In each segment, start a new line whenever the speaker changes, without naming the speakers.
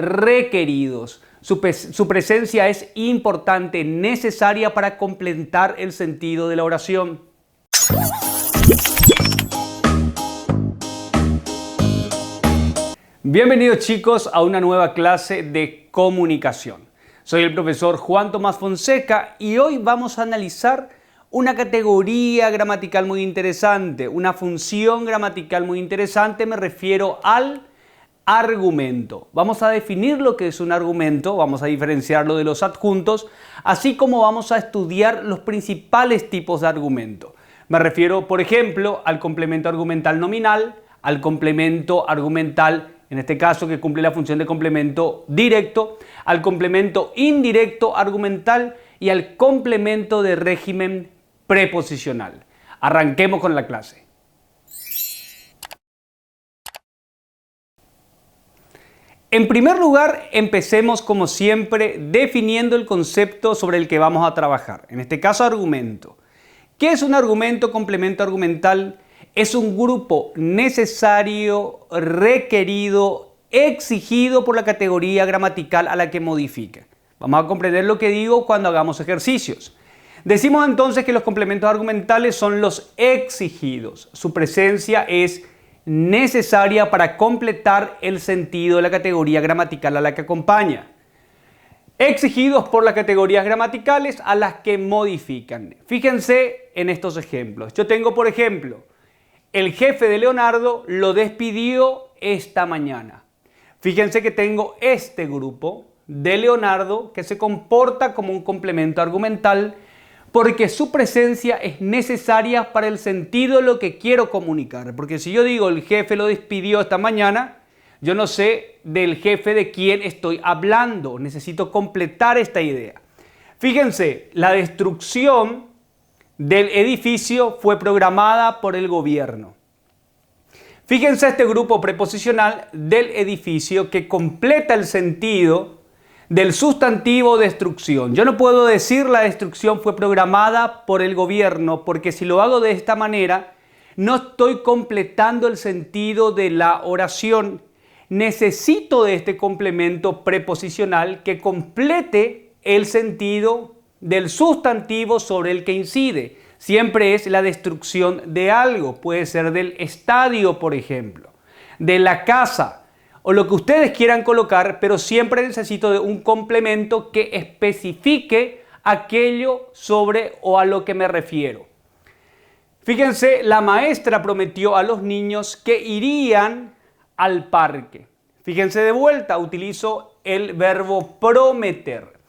requeridos. Su presencia es importante, necesaria para completar el sentido de la oración. Bienvenidos chicos a una nueva clase de comunicación. Soy el profesor Juan Tomás Fonseca y hoy vamos a analizar una categoría gramatical muy interesante, una función gramatical muy interesante, me refiero al argumento. Vamos a definir lo que es un argumento, vamos a diferenciarlo de los adjuntos, así como vamos a estudiar los principales tipos de argumento. Me refiero, por ejemplo, al complemento argumental nominal, al complemento argumental, en este caso que cumple la función de complemento directo, al complemento indirecto argumental y al complemento de régimen preposicional. Arranquemos con la clase. En primer lugar, empecemos como siempre definiendo el concepto sobre el que vamos a trabajar. En este caso, argumento. ¿Qué es un argumento complemento argumental? Es un grupo necesario, requerido, exigido por la categoría gramatical a la que modifica. Vamos a comprender lo que digo cuando hagamos ejercicios. Decimos entonces que los complementos argumentales son los exigidos. Su presencia es necesaria para completar el sentido de la categoría gramatical a la que acompaña. Exigidos por las categorías gramaticales a las que modifican. Fíjense en estos ejemplos. Yo tengo, por ejemplo, el jefe de Leonardo lo despidió esta mañana. Fíjense que tengo este grupo de Leonardo que se comporta como un complemento argumental porque su presencia es necesaria para el sentido de lo que quiero comunicar. Porque si yo digo el jefe lo despidió esta mañana, yo no sé del jefe de quién estoy hablando. Necesito completar esta idea. Fíjense, la destrucción del edificio fue programada por el gobierno. Fíjense este grupo preposicional del edificio que completa el sentido del sustantivo destrucción. Yo no puedo decir la destrucción fue programada por el gobierno porque si lo hago de esta manera no estoy completando el sentido de la oración. Necesito de este complemento preposicional que complete el sentido del sustantivo sobre el que incide. Siempre es la destrucción de algo, puede ser del estadio, por ejemplo, de la casa o lo que ustedes quieran colocar, pero siempre necesito de un complemento que especifique aquello sobre o a lo que me refiero. Fíjense, la maestra prometió a los niños que irían al parque. Fíjense de vuelta, utilizo el verbo prometer.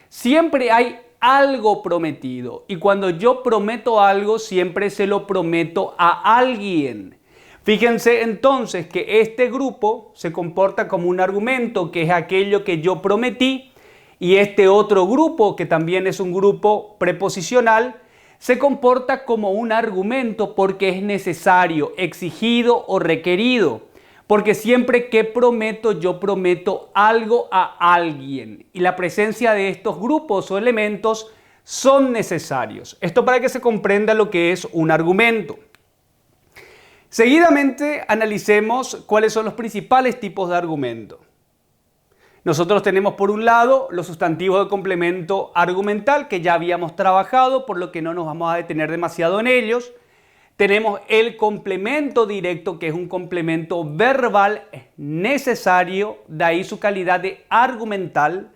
Siempre hay algo prometido y cuando yo prometo algo siempre se lo prometo a alguien. Fíjense entonces que este grupo se comporta como un argumento que es aquello que yo prometí y este otro grupo que también es un grupo preposicional se comporta como un argumento porque es necesario, exigido o requerido. Porque siempre que prometo, yo prometo algo a alguien. Y la presencia de estos grupos o elementos son necesarios. Esto para que se comprenda lo que es un argumento. Seguidamente analicemos cuáles son los principales tipos de argumento. Nosotros tenemos por un lado los sustantivos de complemento argumental que ya habíamos trabajado, por lo que no nos vamos a detener demasiado en ellos. Tenemos el complemento directo, que es un complemento verbal necesario, de ahí su calidad de argumental.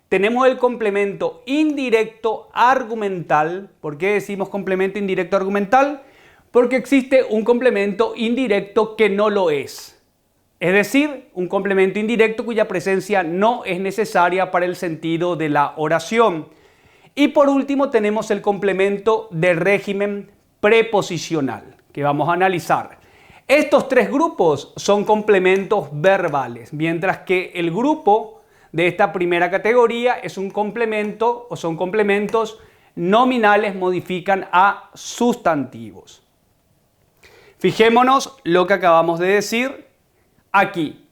Tenemos el complemento indirecto argumental. ¿Por qué decimos complemento indirecto argumental? Porque existe un complemento indirecto que no lo es. Es decir, un complemento indirecto cuya presencia no es necesaria para el sentido de la oración. Y por último tenemos el complemento de régimen preposicional, que vamos a analizar. Estos tres grupos son complementos verbales, mientras que el grupo de esta primera categoría es un complemento o son complementos nominales, modifican a sustantivos. Fijémonos lo que acabamos de decir aquí.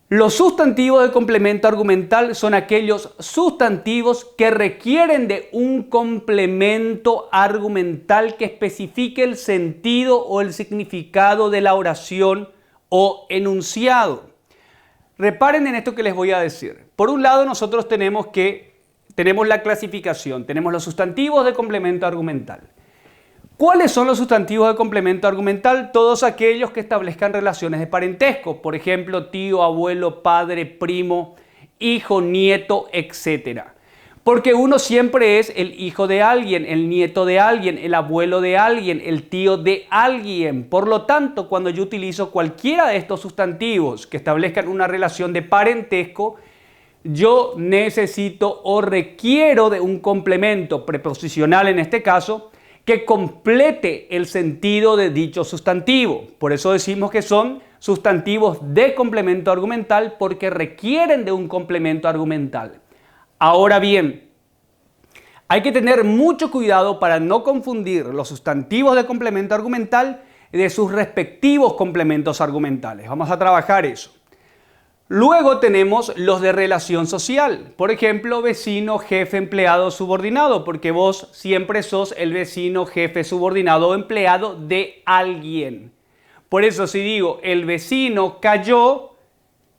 Los sustantivos de complemento argumental son aquellos sustantivos que requieren de un complemento argumental que especifique el sentido o el significado de la oración o enunciado. Reparen en esto que les voy a decir. Por un lado, nosotros tenemos la clasificación, tenemos los sustantivos de complemento argumental. ¿Cuáles son los sustantivos de complemento argumental? Todos aquellos que establezcan relaciones de parentesco, por ejemplo, tío, abuelo, padre, primo, hijo, nieto, etc. Porque uno siempre es el hijo de alguien, el nieto de alguien, el abuelo de alguien, el tío de alguien. Por lo tanto, cuando yo utilizo cualquiera de estos sustantivos que establezcan una relación de parentesco, yo necesito o requiero de un complemento preposicional en este caso, que complete el sentido de dicho sustantivo. Por eso decimos que son sustantivos de complemento argumental porque requieren de un complemento argumental. Ahora bien, hay que tener mucho cuidado para no confundir los sustantivos de complemento argumental de sus respectivos complementos argumentales. Vamos a trabajar eso. Luego tenemos los de relación social. Por ejemplo, vecino, jefe, empleado, subordinado, porque vos siempre sos el vecino, jefe, subordinado o empleado de alguien. Por eso si digo el vecino cayó,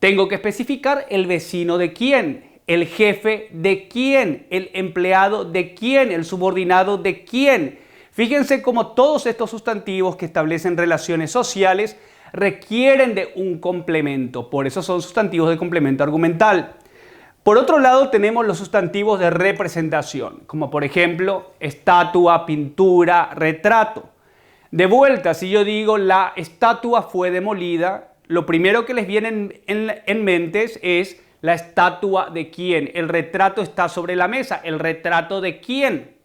tengo que especificar el vecino de quién, el jefe de quién, el empleado de quién, el subordinado de quién. Fíjense cómo todos estos sustantivos que establecen relaciones sociales requieren de un complemento, por eso son sustantivos de complemento argumental. Por otro lado tenemos los sustantivos de representación, como por ejemplo estatua, pintura, retrato. De vuelta, si yo digo la estatua fue demolida, lo primero que les viene en mente es la estatua de quién, el retrato está sobre la mesa, el retrato de quién.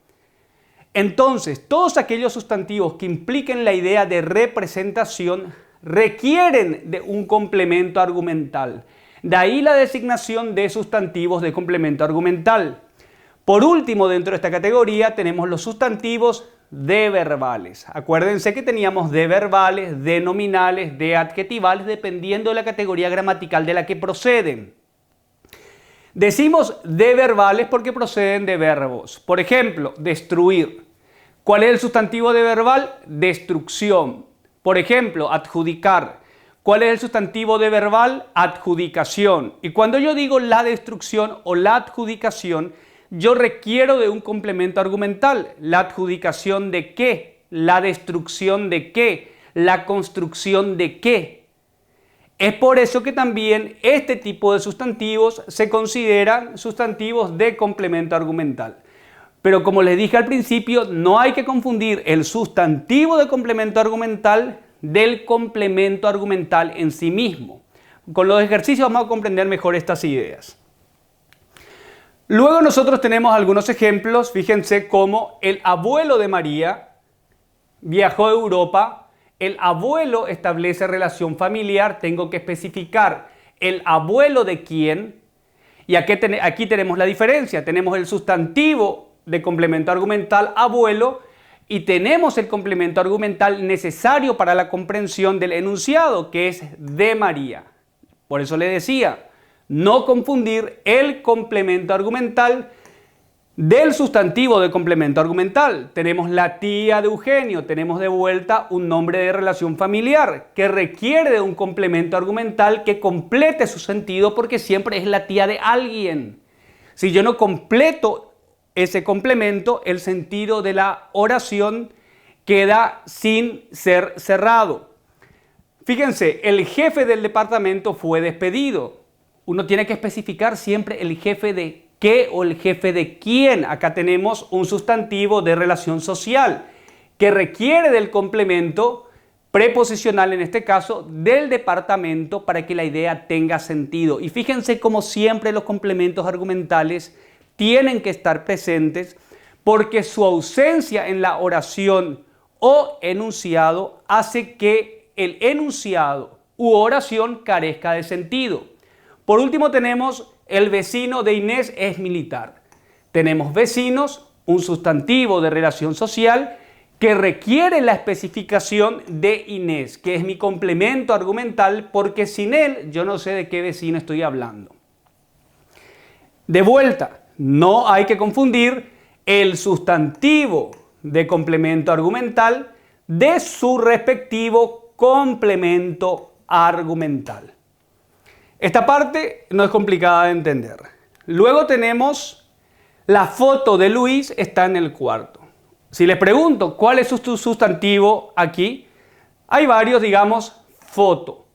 Entonces, todos aquellos sustantivos que impliquen la idea de representación requieren de un complemento argumental. De ahí la designación de sustantivos de complemento argumental. Por último, dentro de esta categoría tenemos los sustantivos de verbales. Acuérdense que teníamos de verbales, de nominales, de adjetivales, dependiendo de la categoría gramatical de la que proceden. Decimos de verbales porque proceden de verbos. Por ejemplo, destruir. ¿Cuál es el sustantivo de verbal? Destrucción. Por ejemplo, adjudicar. ¿Cuál es el sustantivo de verbal? Adjudicación. Y cuando yo digo la destrucción o la adjudicación, yo requiero de un complemento argumental. ¿La adjudicación de qué? ¿La destrucción de qué? ¿La construcción de qué? Es por eso que también este tipo de sustantivos se consideran sustantivos de complemento argumental. Pero como les dije al principio, no hay que confundir el sustantivo de complemento argumental del complemento argumental en sí mismo. Con los ejercicios vamos a comprender mejor estas ideas. Luego nosotros tenemos algunos ejemplos. Fíjense cómo el abuelo de María viajó a Europa. El abuelo establece relación familiar. Tengo que especificar el abuelo de quién. Y aquí tenemos la diferencia. Tenemos el sustantivo de complemento argumental abuelo y tenemos el complemento argumental necesario para la comprensión del enunciado, que es de María. Por eso le decía, no confundir el complemento argumental del sustantivo de complemento argumental. Tenemos la tía de Eugenio, tenemos de vuelta un nombre de relación familiar que requiere de un complemento argumental que complete su sentido porque siempre es la tía de alguien. Si yo no completo ese complemento, el sentido de la oración queda sin ser cerrado. Fíjense, el jefe del departamento fue despedido. Uno tiene que especificar siempre el jefe de qué o el jefe de quién. Acá tenemos un sustantivo de relación social que requiere del complemento preposicional, en este caso, del departamento para que la idea tenga sentido. Y fíjense como siempre los complementos argumentales tienen que estar presentes porque su ausencia en la oración o enunciado hace que el enunciado u oración carezca de sentido. Por último tenemos el vecino de Inés es militar. Tenemos vecinos, un sustantivo de relación social que requiere la especificación de Inés, que es mi complemento argumental porque sin él yo no sé de qué vecino estoy hablando. De vuelta. No hay que confundir el sustantivo de complemento argumental de su respectivo complemento argumental. Esta parte no es complicada de entender. Luego tenemos la foto de Luis está en el cuarto. Si les pregunto cuál es su sustantivo aquí, hay varios, digamos, foto.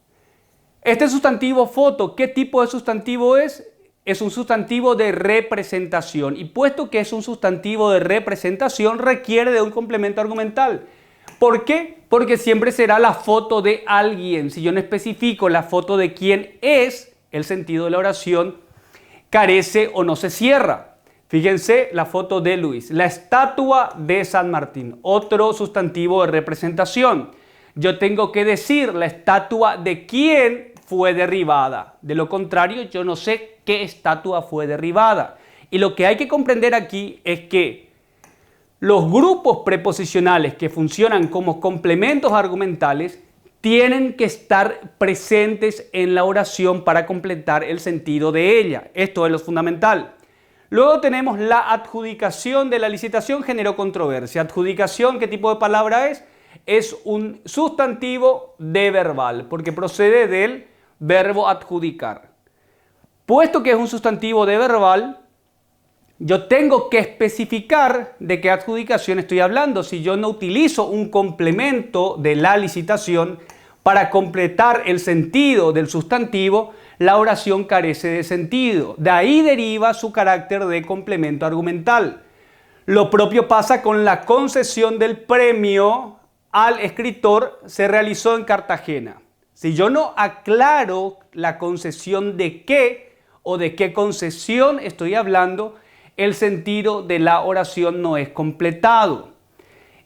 Este sustantivo foto, ¿qué tipo de sustantivo es? Es un sustantivo de representación. Y puesto que es un sustantivo de representación, requiere de un complemento argumental. ¿Por qué? Porque siempre será la foto de alguien. Si yo no especifico la foto de quién es, el sentido de la oración carece o no se cierra. Fíjense la foto de Luis. La estatua de San Martín, otro sustantivo de representación. Yo tengo que decir la estatua de quién fue derribada. De lo contrario, yo no sé qué estatua fue derribada. Y lo que hay que comprender aquí es que los grupos preposicionales que funcionan como complementos argumentales tienen que estar presentes en la oración para completar el sentido de ella. Esto es lo fundamental. Luego tenemos la adjudicación de la licitación generó controversia. Adjudicación, ¿qué tipo de palabra es? Es un sustantivo de verbal, porque procede del verbo adjudicar. Puesto que es un sustantivo de verbal, yo tengo que especificar de qué adjudicación estoy hablando. Si yo no utilizo un complemento de la licitación para completar el sentido del sustantivo, la oración carece de sentido. De ahí deriva su carácter de complemento argumental. Lo propio pasa con la concesión del premio al escritor, se realizó en Cartagena. Si yo no aclaro la concesión de qué o de qué concesión estoy hablando, el sentido de la oración no es completado.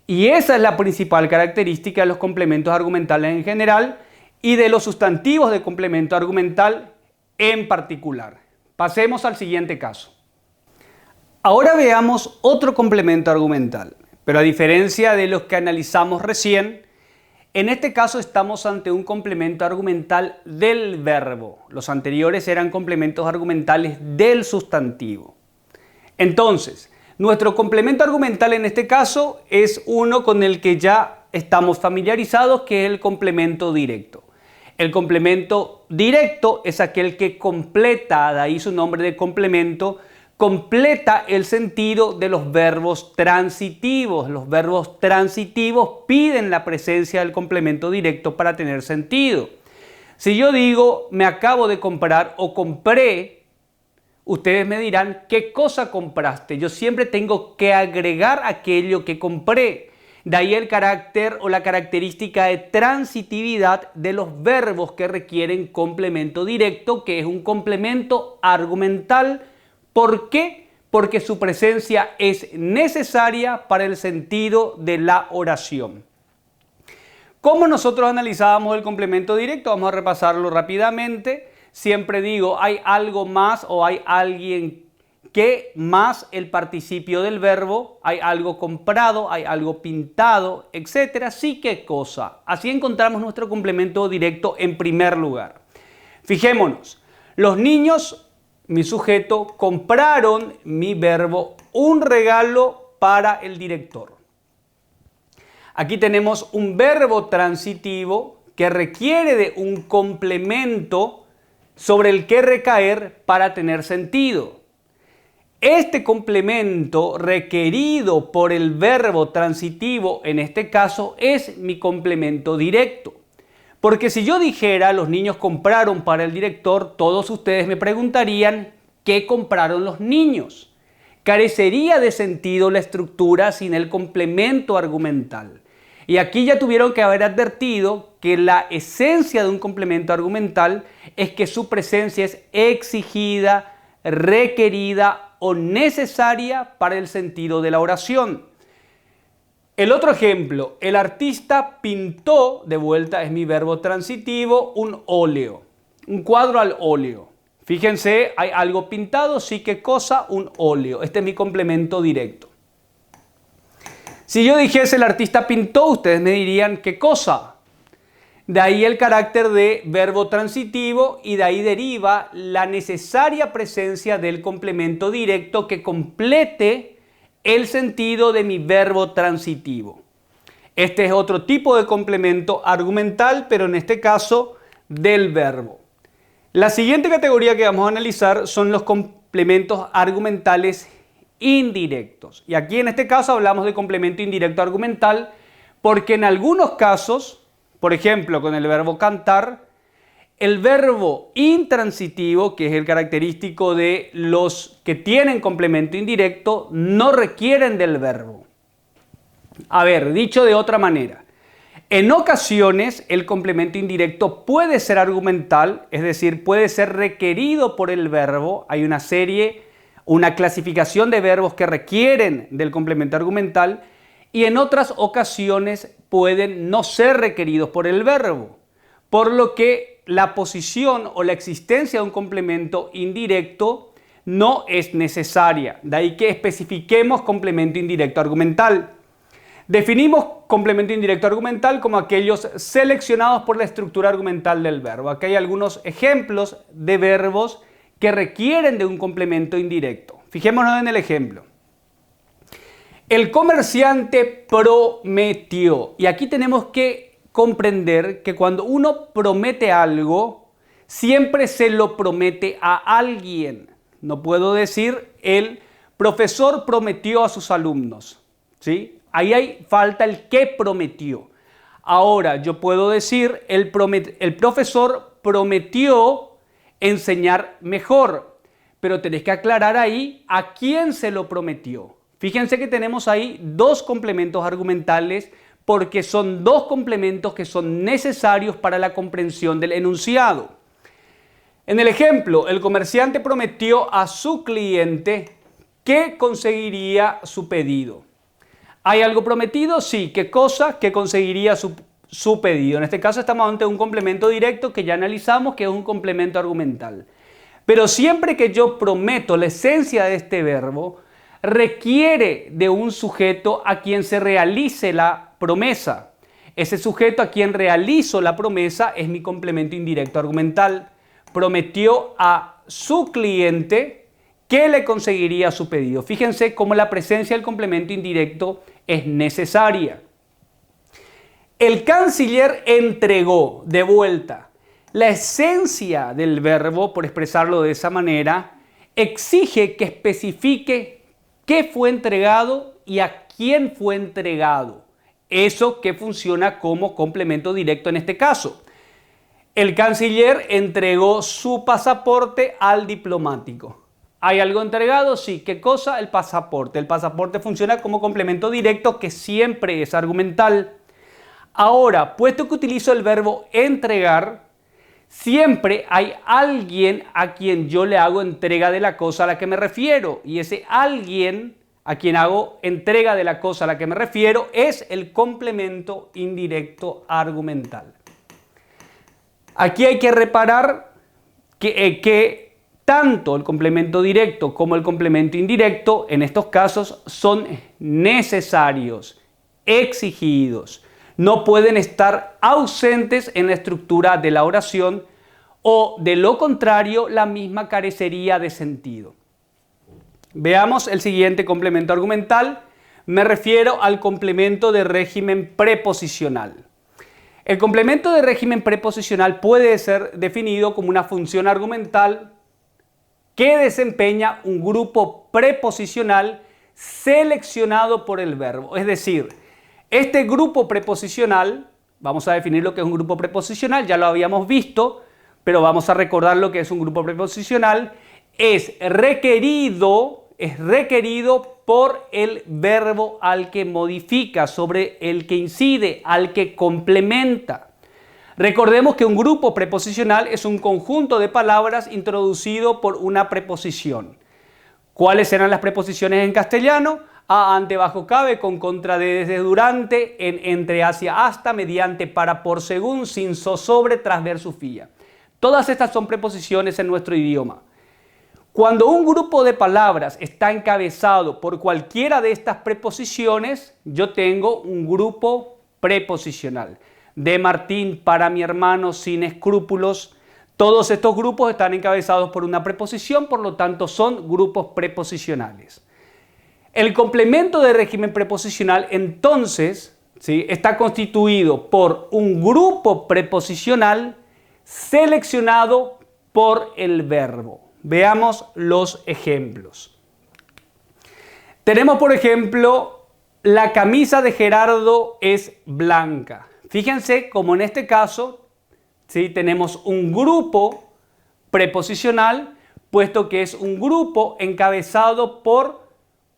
Y esa es la principal característica de los complementos argumentales en general y de los sustantivos de complemento argumental en particular. Pasemos al siguiente caso. Ahora veamos otro complemento argumental, pero a diferencia de los que analizamos recién, en este caso estamos ante un complemento argumental del verbo. Los anteriores eran complementos argumentales del sustantivo. Entonces, nuestro complemento argumental en este caso es uno con el que ya estamos familiarizados, que es el complemento directo. El complemento directo es aquel que completa, de ahí su nombre de complemento, completa el sentido de los verbos transitivos. Los verbos transitivos piden la presencia del complemento directo para tener sentido. Si yo digo me acabo de comprar o compré, ustedes me dirán, ¿qué cosa compraste? Yo siempre tengo que agregar aquello que compré. De ahí el carácter o la característica de transitividad de los verbos que requieren complemento directo, que es un complemento argumental. ¿Por qué? Porque su presencia es necesaria para el sentido de la oración. ¿Cómo nosotros analizábamos el complemento directo? Vamos a repasarlo rápidamente. Siempre digo, hay algo más o hay alguien que más el participio del verbo, hay algo comprado, hay algo pintado, etc. Sí, ¿qué cosa? Así encontramos nuestro complemento directo en primer lugar. Fijémonos, los niños, mi sujeto, compraron, mi verbo, un regalo para el director. Aquí tenemos un verbo transitivo que requiere de un complemento sobre el que recaer para tener sentido. Este complemento requerido por el verbo transitivo, en este caso, es mi complemento directo. Porque si yo dijera, los niños compraron para el director, todos ustedes me preguntarían, ¿qué compraron los niños? Carecería de sentido la estructura sin el complemento argumental. Y aquí ya tuvieron que haber advertido que la esencia de un complemento argumental es que su presencia es exigida, requerida o necesaria para el sentido de la oración. El otro ejemplo, el artista pintó, de vuelta es mi verbo transitivo, un óleo, un cuadro al óleo. Fíjense, hay algo pintado, sí, ¿qué cosa? Un óleo. Este es mi complemento directo. Si yo dijese el artista pintó, ustedes me dirían ¿qué cosa? De ahí el carácter de verbo transitivo y de ahí deriva la necesaria presencia del complemento directo que complete el sentido de mi verbo transitivo. Este es otro tipo de complemento argumental, pero en este caso del verbo. La siguiente categoría que vamos a analizar son los complementos argumentales indirectos. Y aquí en este caso hablamos de complemento indirecto argumental porque en algunos casos, por ejemplo con el verbo cantar, el verbo intransitivo, que es el característico de los que tienen complemento indirecto, no requieren del verbo. A ver, dicho de otra manera, en ocasiones el complemento indirecto puede ser argumental, es decir, puede ser requerido por el verbo. Hay una clasificación de verbos que requieren del complemento argumental y en otras ocasiones pueden no ser requeridos por el verbo, por lo que la posición o la existencia de un complemento indirecto no es necesaria. De ahí que especifiquemos complemento indirecto argumental. Definimos complemento indirecto argumental como aquellos seleccionados por la estructura argumental del verbo. Aquí hay algunos ejemplos de verbos que requieren de un complemento indirecto. Fijémonos en el ejemplo. El comerciante prometió. Y aquí tenemos que comprender que cuando uno promete algo, siempre se lo promete a alguien. No puedo decir el profesor prometió a sus alumnos, ¿sí? Ahí falta el que prometió. Ahora, yo puedo decir el profesor prometió enseñar mejor, pero tenés que aclarar ahí a quién se lo prometió. Fíjense que tenemos ahí dos complementos argumentales porque son dos complementos que son necesarios para la comprensión del enunciado. En el ejemplo, el comerciante prometió a su cliente que conseguiría su pedido. ¿Hay algo prometido? Sí. ¿Qué cosa? Que conseguiría su pedido. En este caso estamos ante un complemento directo que ya analizamos, que es un complemento argumental. Pero siempre que yo prometo, la esencia de este verbo requiere de un sujeto a quien se realice la promesa. Ese sujeto a quien realizo la promesa es mi complemento indirecto argumental. Prometió a su cliente que le conseguiría su pedido. Fíjense cómo la presencia del complemento indirecto es necesaria. El canciller entregó de vuelta. La esencia del verbo, por expresarlo de esa manera, exige que especifique qué fue entregado y a quién fue entregado. Eso que funciona como complemento directo en este caso. El canciller entregó su pasaporte al diplomático. ¿Hay algo entregado? Sí. ¿Qué cosa? El pasaporte. El pasaporte funciona como complemento directo que siempre es argumental. Ahora, puesto que utilizo el verbo entregar, siempre hay alguien a quien yo le hago entrega de la cosa a la que me refiero. Y ese alguien a quien hago entrega de la cosa a la que me refiero es el complemento indirecto argumental. Aquí hay que reparar que tanto el complemento directo como el complemento indirecto en estos casos son necesarios, exigidos. No pueden estar ausentes en la estructura de la oración o de lo contrario la misma carecería de sentido. Veamos el siguiente complemento argumental. Me refiero al complemento de régimen preposicional. El complemento de régimen preposicional puede ser definido como una función argumental que desempeña un grupo preposicional seleccionado por el verbo. Es decir, este grupo preposicional, vamos a definir lo que es un grupo preposicional, ya lo habíamos visto, pero vamos a recordar lo que es un grupo preposicional, es requerido por el verbo al que modifica, sobre el que incide, al que complementa. Recordemos que un grupo preposicional es un conjunto de palabras introducido por una preposición. ¿Cuáles eran las preposiciones en castellano? A, ante, bajo, cabe, con, contra, de, desde, durante, en, entre, hacia, hasta, mediante, para, por, según, sin, so, sobre, tras, versus, fía. Todas estas son preposiciones en nuestro idioma. Cuando un grupo de palabras está encabezado por cualquiera de estas preposiciones, yo tengo un grupo preposicional. De Martín, para mi hermano, sin escrúpulos. Todos estos grupos están encabezados por una preposición, por lo tanto son grupos preposicionales. El complemento de régimen preposicional, entonces, ¿sí?, está constituido por un grupo preposicional seleccionado por el verbo. Veamos los ejemplos. Tenemos, por ejemplo, la camisa de Gerardo es blanca. Fíjense como en este caso, ¿sí?, tenemos un grupo preposicional, puesto que es un grupo encabezado por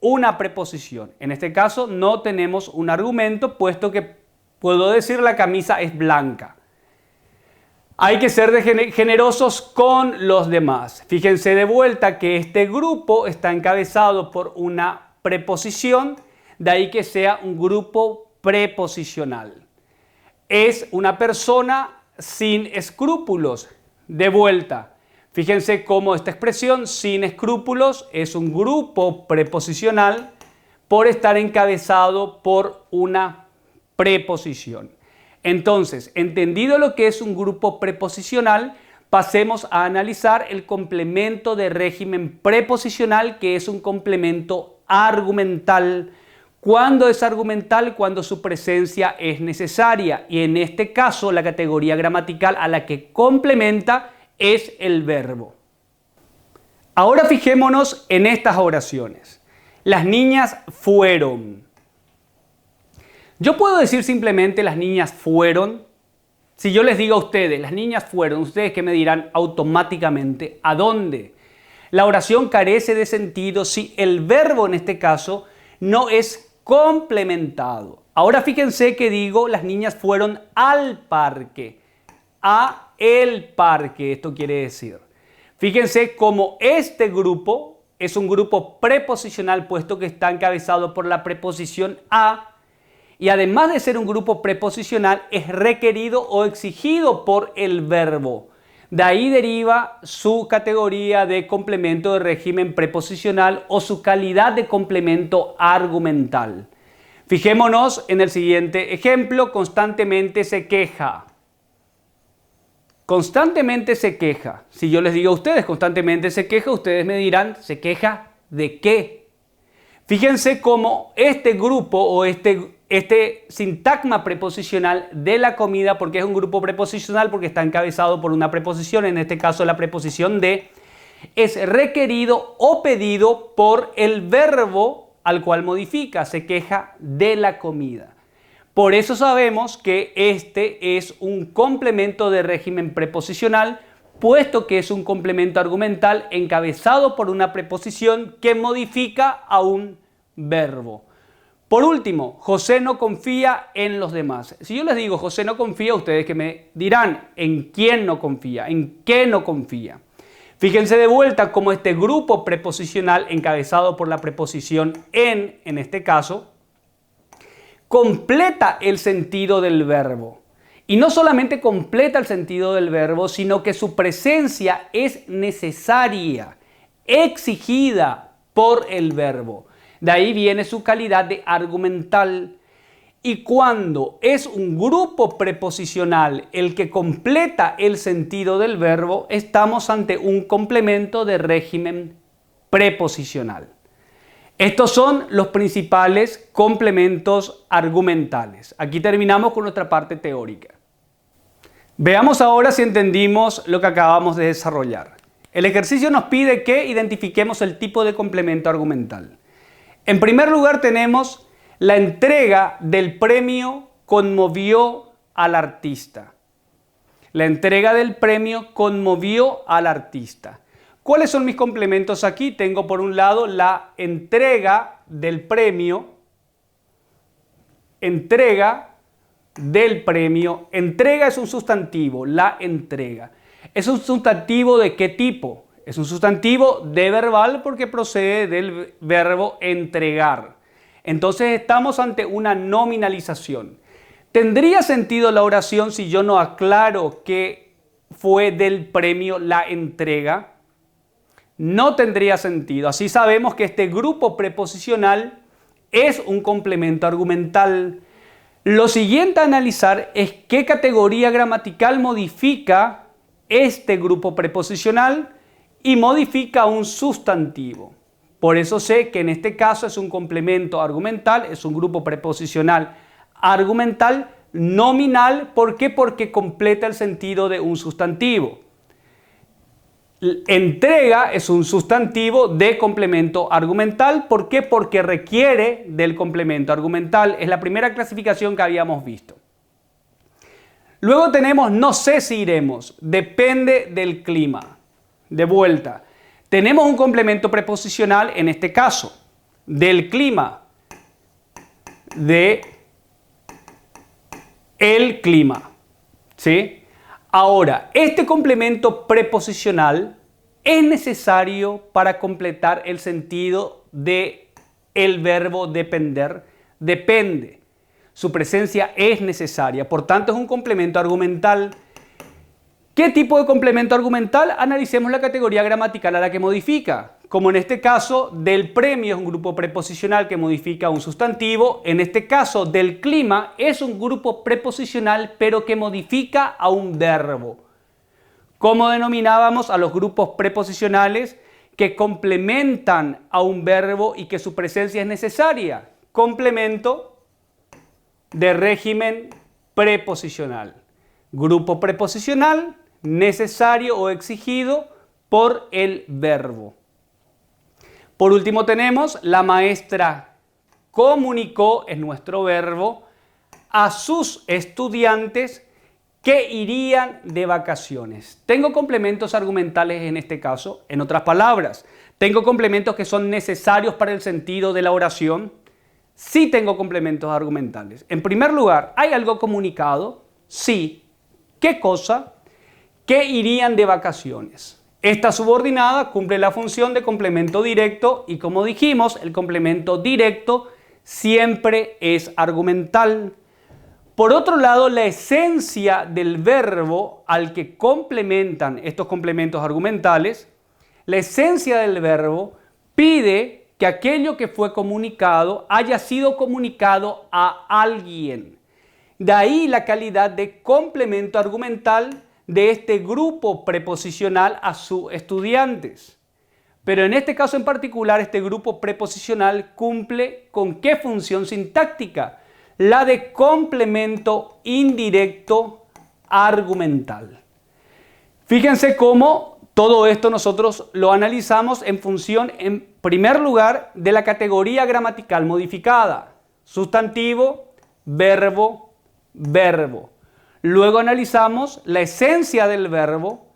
una preposición. En este caso no tenemos un argumento, puesto que puedo decir la camisa es blanca. Hay que ser generosos con los demás. Fíjense de vuelta que este grupo está encabezado por una preposición, de ahí que sea un grupo preposicional. Es una persona sin escrúpulos. De vuelta, fíjense cómo esta expresión sin escrúpulos es un grupo preposicional por estar encabezado por una preposición. Entonces, entendido lo que es un grupo preposicional, pasemos a analizar el complemento de régimen preposicional, que es un complemento argumental. ¿Cuándo es argumental? Cuando su presencia es necesaria. Y en este caso, la categoría gramatical a la que complementa es el verbo. Ahora fijémonos en estas oraciones. Las niñas fueron. Yo puedo decir simplemente las niñas fueron. Si yo les digo a ustedes, las niñas fueron, ¿ustedes qué me dirán automáticamente? ¿A dónde? La oración carece de sentido si el verbo en este caso no es complementado. Ahora fíjense que digo las niñas fueron al parque. A el parque, esto quiere decir. Fíjense cómo este grupo es un grupo preposicional, puesto que está encabezado por la preposición a. Y además de ser un grupo preposicional, es requerido o exigido por el verbo. De ahí deriva su categoría de complemento de régimen preposicional o su calidad de complemento argumental. Fijémonos en el siguiente ejemplo: constantemente se queja. Constantemente se queja. Si yo les digo a ustedes constantemente se queja, ustedes me dirán, ¿se queja de qué? Fíjense cómo este grupo o este sintagma preposicional de la comida, porque es un grupo preposicional, porque está encabezado por una preposición, en este caso la preposición de, es requerido o pedido por el verbo al cual modifica, se queja de la comida. Por eso sabemos que este es un complemento de régimen preposicional, puesto que es un complemento argumental encabezado por una preposición que modifica a un verbo. Por último, José no confía en los demás. Si yo les digo José no confía, ustedes que me dirán, ¿en quién no confía? ¿En qué no confía? Fíjense de vuelta cómo este grupo preposicional encabezado por la preposición en este caso, completa el sentido del verbo. Y no solamente completa el sentido del verbo, sino que su presencia es necesaria, exigida por el verbo. De ahí viene su calidad de argumental. Y cuando es un grupo preposicional el que completa el sentido del verbo, estamos ante un complemento de régimen preposicional. Estos son los principales complementos argumentales. Aquí terminamos con nuestra parte teórica. Veamos ahora si entendimos lo que acabamos de desarrollar. El ejercicio nos pide que identifiquemos el tipo de complemento argumental. En primer lugar tenemos la entrega del premio conmovió al artista. La entrega del premio conmovió al artista. ¿Cuáles son mis complementos aquí? Tengo por un lado la entrega del premio. Entrega del premio. Entrega es un sustantivo, la entrega. ¿Es un sustantivo de qué tipo? Es un sustantivo de verbal porque procede del verbo entregar. Entonces estamos ante una nominalización. ¿Tendría sentido la oración si yo no aclaro que fue del premio la entrega? No tendría sentido. Así sabemos que este grupo preposicional es un complemento argumental. Lo siguiente a analizar es qué categoría gramatical modifica este grupo preposicional y modifica un sustantivo. Por eso sé que en este caso es un complemento argumental, es un grupo preposicional argumental nominal. ¿Por qué? Porque completa el sentido de un sustantivo. Entrega es un sustantivo de complemento argumental. ¿Por qué? Porque requiere del complemento argumental. Es la primera clasificación que habíamos visto. Luego tenemos no sé si iremos. Depende del clima. De vuelta. Tenemos un complemento preposicional en este caso. Del clima. De el clima. ¿Sí? Ahora, este complemento preposicional es necesario para completar el sentido de el verbo depender. Depende. Su presencia es necesaria. Por tanto, es un complemento argumental. ¿Qué tipo de complemento argumental? Analicemos la categoría gramatical a la que modifica. Como en este caso, del premio es un grupo preposicional que modifica un sustantivo. En este caso, del clima es un grupo preposicional pero que modifica a un verbo. ¿Cómo denominábamos a los grupos preposicionales que complementan a un verbo y que su presencia es necesaria? Complemento de régimen preposicional. Grupo preposicional necesario o exigido por el verbo. Por último tenemos la maestra comunicó, es nuestro verbo, a sus estudiantes que irían de vacaciones. Tengo complementos argumentales en este caso. En otras palabras, ¿tengo complementos que son necesarios para el sentido de la oración? Sí tengo complementos argumentales. En primer lugar, ¿hay algo comunicado? Sí. ¿Qué cosa? Que irían de vacaciones. Esta subordinada cumple la función de complemento directo y como dijimos, el complemento directo siempre es argumental. Por otro lado, la esencia del verbo al que complementan estos complementos argumentales, la esencia del verbo pide que aquello que fue comunicado haya sido comunicado a alguien. De ahí la calidad de complemento argumental de este grupo preposicional a sus estudiantes. Pero en este caso en particular, este grupo preposicional cumple ¿con qué función sintáctica? La de complemento indirecto argumental. Fíjense cómo todo esto nosotros lo analizamos en función, en primer lugar, de la categoría gramatical modificada. Sustantivo, verbo, verbo. Luego analizamos la esencia del verbo,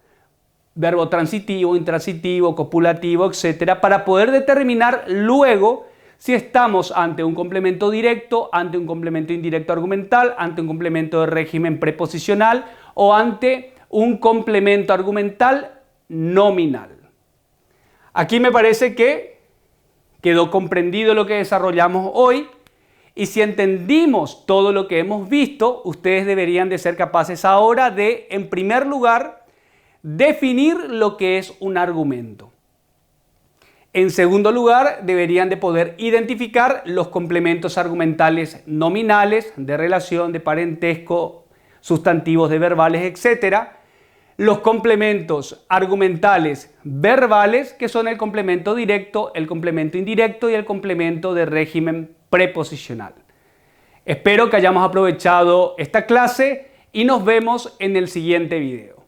verbo transitivo, intransitivo, copulativo, etc. para poder determinar luego si estamos ante un complemento directo, ante un complemento indirecto argumental, ante un complemento de régimen preposicional o ante un complemento argumental nominal. Aquí me parece que quedó comprendido lo que desarrollamos hoy. Y si entendimos todo lo que hemos visto, ustedes deberían de ser capaces ahora de, en primer lugar, definir lo que es un argumento. En segundo lugar, deberían de poder identificar los complementos argumentales nominales, de relación, de parentesco, sustantivos de verbales, etc. Los complementos argumentales verbales, que son el complemento directo, el complemento indirecto y el complemento de régimen preposicional. Espero que hayamos aprovechado esta clase y nos vemos en el siguiente video.